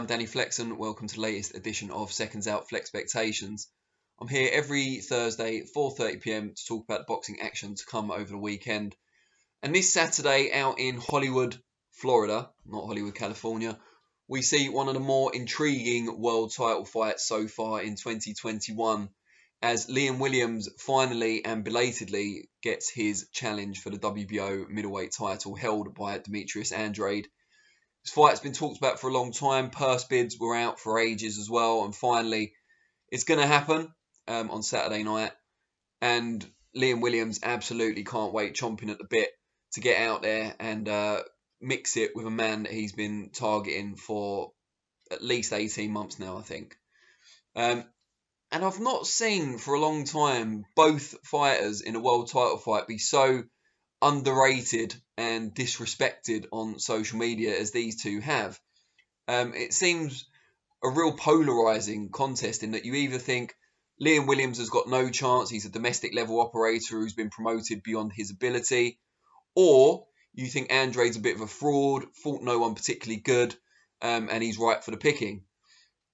I'm Danny Flexen. Welcome to the latest edition of SecondsOut FLEXpectations. I'm here every Thursday at 4:30 p.m. to talk about the boxing action to come over the weekend. And this Saturday out in Hollywood, Florida, not Hollywood, California, we see one of the more intriguing world title fights so far in 2021 as Liam Williams finally and belatedly gets his challenge for the WBO middleweight title held by Demetrius Andrade. This fight's been talked about for a long time. Purse bids were out for ages as well. And finally, it's going to happen on Saturday night. And Liam Williams absolutely can't wait, chomping at the bit to get out there and mix it with a man that he's been targeting for at least 18 months now, I think. And I've not seen for a long time both fighters in a world title fight be so underrated and disrespected on social media as these two have. It seems a real polarizing contest in that you either think Liam Williams has got no chance, he's a domestic level operator who's been promoted beyond his ability, or you think Andrade's a bit of a fraud, fought no one particularly good, and he's ripe for the picking.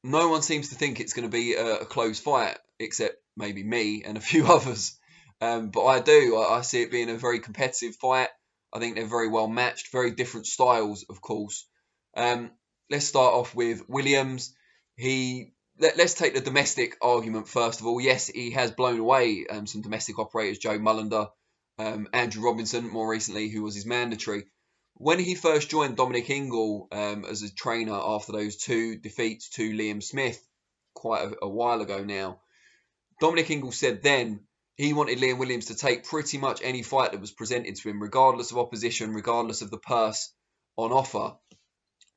No one seems to think it's going to be a close fight, except maybe me and a few others. But I do. I see it being a very competitive fight. I think they're very well matched, very different styles, of course. Let's start off with Williams. Let's take the domestic argument first of all. Yes, he has blown away some domestic operators, Joe Mullender, Andrew Robinson, more recently, who was his mandatory. When he first joined Dominic Ingle as a trainer after those two defeats to Liam Smith quite a while ago now, Dominic Ingle said then he wanted Liam Williams to take pretty much any fight that was presented to him, regardless of opposition, regardless of the purse on offer,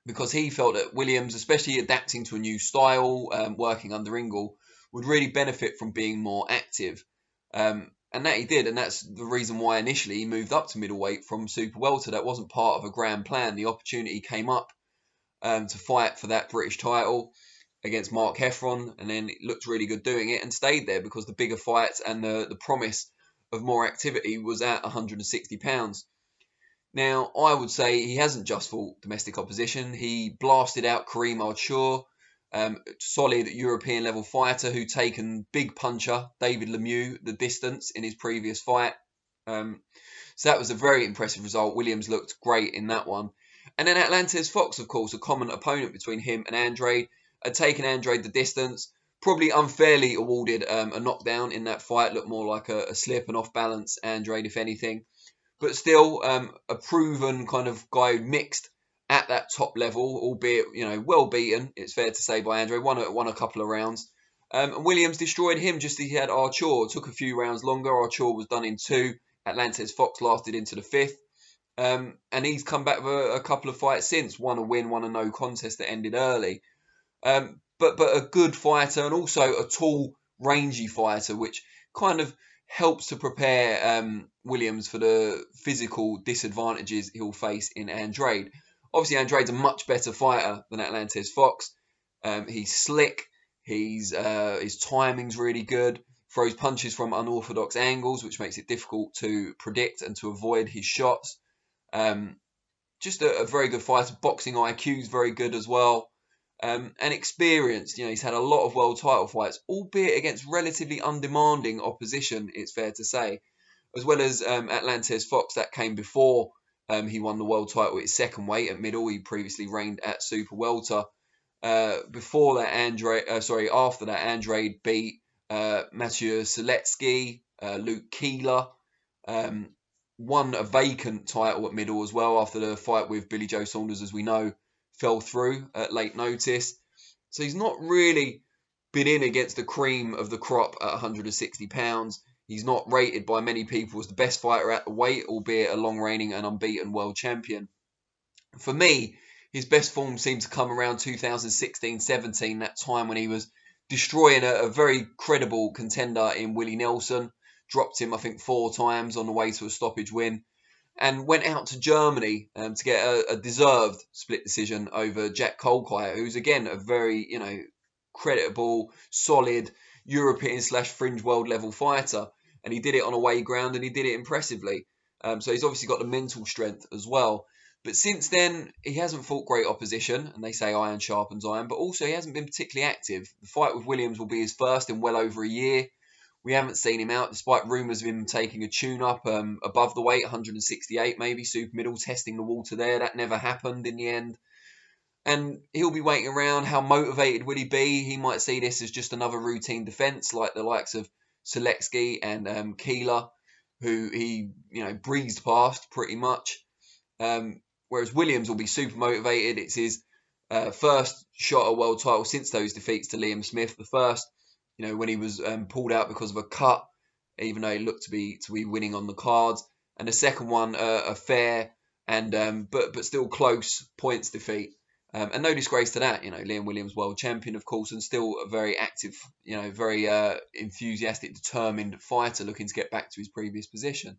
because he felt that Williams, especially adapting to a new style, working under Ingle, would really benefit from being more active. And that he did, and that's the reason why initially he moved up to middleweight from super welter. That wasn't part of a grand plan. The opportunity came up to fight for that British title against Mark Heffron, and then it looked really good doing it and stayed there because the bigger fights and the promise of more activity was at 160 pounds. Now, I would say he hasn't just fought domestic opposition. He blasted out Kareem Archer, solid European level fighter who'd taken big puncher David Lemieux the distance in his previous fight. So that was a very impressive result. Williams looked great in that one. And then Atlantes Fox, of course, a common opponent between him and Andrade, had taken Andrade the distance, probably unfairly awarded a knockdown in that fight. Looked more like a slip and off balance Andrade, if anything. But still, a proven kind of guy who mixed at that top level, albeit, well beaten, it's fair to say, by Andrade. Won a couple of rounds. And Williams destroyed him just as he had Archer. Took a few rounds longer. Archer was done in 2. Atlantes Fox lasted into the 5th. And he's come back with a couple of fights since. Won a win, won a no contest that ended early. But a good fighter and also a tall, rangy fighter, which kind of helps to prepare Williams for the physical disadvantages he'll face in Andrade. Obviously, Andrade's a much better fighter than Atlantes Fox. He's slick. His timing's really good. Throws punches from unorthodox angles, which makes it difficult to predict and to avoid his shots. Just a very good fighter. Boxing IQ's very good as well. And experienced. He's had a lot of world title fights, albeit against relatively undemanding opposition, it's fair to say. As well as Atlantes Fox, that came before he won the world title at his second weight at middle. He previously reigned at super welter. After that, Andrade beat Mathieu Seletsky, Luke Keeler, won a vacant title at middle as well after the fight with Billy Joe Saunders, as we know, fell through at late notice. So he's not really been in against the cream of the crop at 160 pounds. He's not rated by many people as the best fighter at the weight, albeit a long-reigning and unbeaten world champion. For me, his best form seemed to come around 2016-17, that time when he was destroying a very credible contender in Willie Nelson. Dropped him, I think, 4 times on the way to a stoppage win. And went out to Germany to get a deserved split decision over Jack Colquier, who's, again, a very, creditable, solid European/fringe world level fighter. And he did it on away ground and he did it impressively. So he's obviously got the mental strength as well. But since then, he hasn't fought great opposition, and they say iron sharpens iron, but also he hasn't been particularly active. The fight with Williams will be his first in well over a year. We haven't seen him out, despite rumours of him taking a tune-up above the weight, 168 maybe, super middle, testing the water there. That never happened in the end. And he'll be waiting around. How motivated will he be? He might see this as just another routine defence, like the likes of Seletsky and Keeler, who he breezed past pretty much. Whereas Williams will be super motivated. It's his first shot at world title since those defeats to Liam Smith. The first, when he was pulled out because of a cut, even though he looked to be winning on the cards. And the second one, a fair and but still close points defeat. And no disgrace to that, Liam Williams, world champion, of course, and still a very active, very enthusiastic, determined fighter looking to get back to his previous position.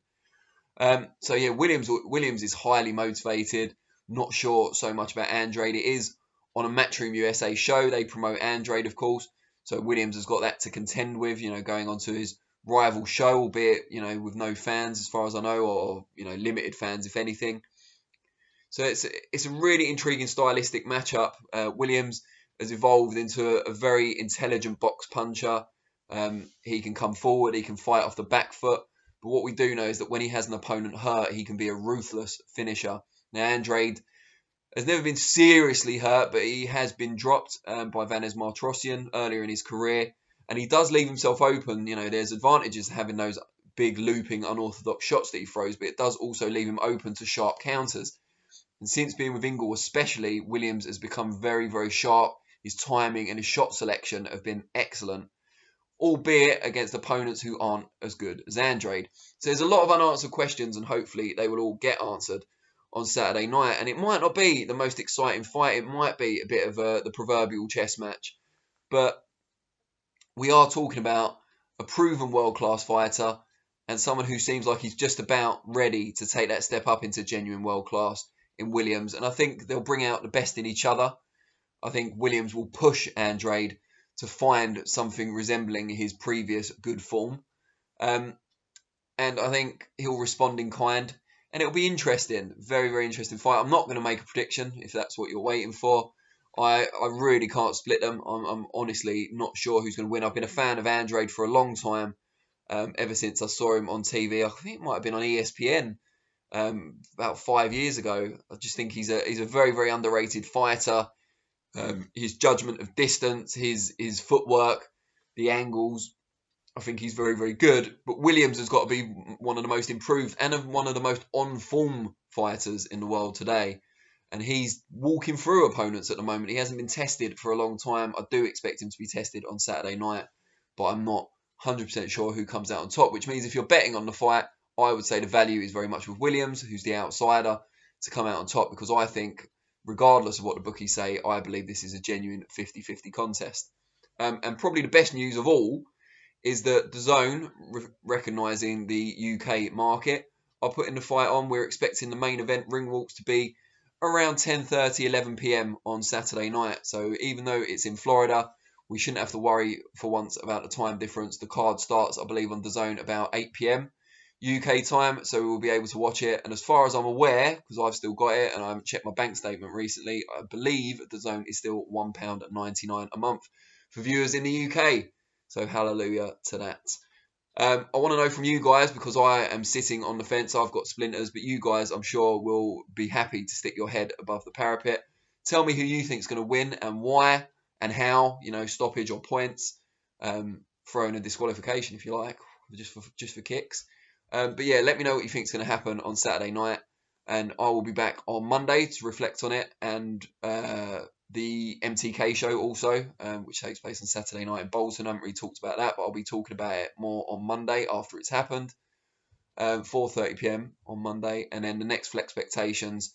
So yeah, Williams is highly motivated. Not sure so much about Andrade. It is on a Matchroom USA show. They promote Andrade, of course. So Williams has got that to contend with, going on to his rival show, albeit, with no fans as far as I know, or, limited fans, if anything. So it's a really intriguing stylistic matchup. Williams has evolved into a very intelligent box puncher. He can come forward, he can fight off the back foot. But what we do know is that when he has an opponent hurt, he can be a ruthless finisher. Now, Andrade has never been seriously hurt, but he has been dropped by Vanes Martirosyan earlier in his career. And he does leave himself open. There's advantages to having those big looping unorthodox shots that he throws, but it does also leave him open to sharp counters. And since being with Ingle especially, Williams has become very, very sharp. His timing and his shot selection have been excellent, albeit against opponents who aren't as good as Andrade. So there's a lot of unanswered questions, and hopefully they will all get answered on Saturday night. And it might not be the most exciting fight. It might be a bit of the proverbial chess match. But we are talking about a proven world-class fighter and someone who seems like he's just about ready to take that step up into genuine world-class in Williams. And I think they'll bring out the best in each other. I think Williams will push Andrade to find something resembling his previous good form. And I think he'll respond in kind. And it'll be interesting. Very, very interesting fight. I'm not going to make a prediction if that's what you're waiting for. I really can't split them. I'm honestly not sure who's going to win. I've been a fan of Andrade for a long time. Ever since I saw him on TV. I think it might have been on ESPN about 5 years ago. I just think he's a very, very underrated fighter. His judgment of distance, his footwork, the angles, I think he's very, very good. But Williams has got to be one of the most improved and one of the most on-form fighters in the world today. And he's walking through opponents at the moment. He hasn't been tested for a long time. I do expect him to be tested on Saturday night, but I'm not 100% sure who comes out on top, which means if you're betting on the fight, I would say the value is very much with Williams, who's the outsider, to come out on top, because I think, regardless of what the bookies say, I believe this is a genuine 50-50 contest. And probably the best news of all is that DAZN, recognising the UK market, are putting the fight on. We're expecting the main event ring walks to be around 10:30, 11 p.m. on Saturday night. So even though it's in Florida, we shouldn't have to worry for once about the time difference. The card starts, I believe, on DAZN about 8 p.m. UK time, so we'll be able to watch it. And as far as I'm aware, because I've still got it and I haven't checked my bank statement recently, I believe DAZN is still £1.99 a month for viewers in the UK. So hallelujah to that. I want to know from you guys, because I am sitting on the fence. I've got splinters, but you guys, I'm sure, will be happy to stick your head above the parapet. Tell me who you think is going to win and why and how. Stoppage or points. Throw in a disqualification if you like, just for kicks. But yeah, let me know what you think is going to happen on Saturday night, and I will be back on Monday to reflect on it, and the MTK show also, which takes place on Saturday night in Bolton. I haven't really talked about that, but I'll be talking about it more on Monday after it's happened. 4:30 p.m. on Monday, and then the next FLEXpectations,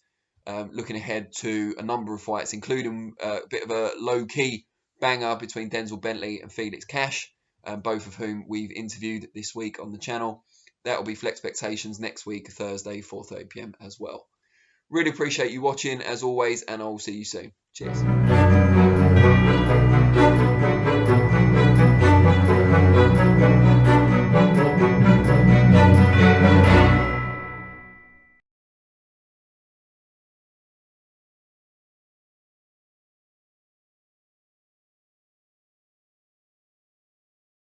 looking ahead to a number of fights, including a bit of a low-key banger between Denzel Bentley and Felix Cash, both of whom we've interviewed this week on the channel. That will be FLEXpectations next week, Thursday, 4:30 p.m. as well. Really appreciate you watching, as always, and I will see you soon. Cheers.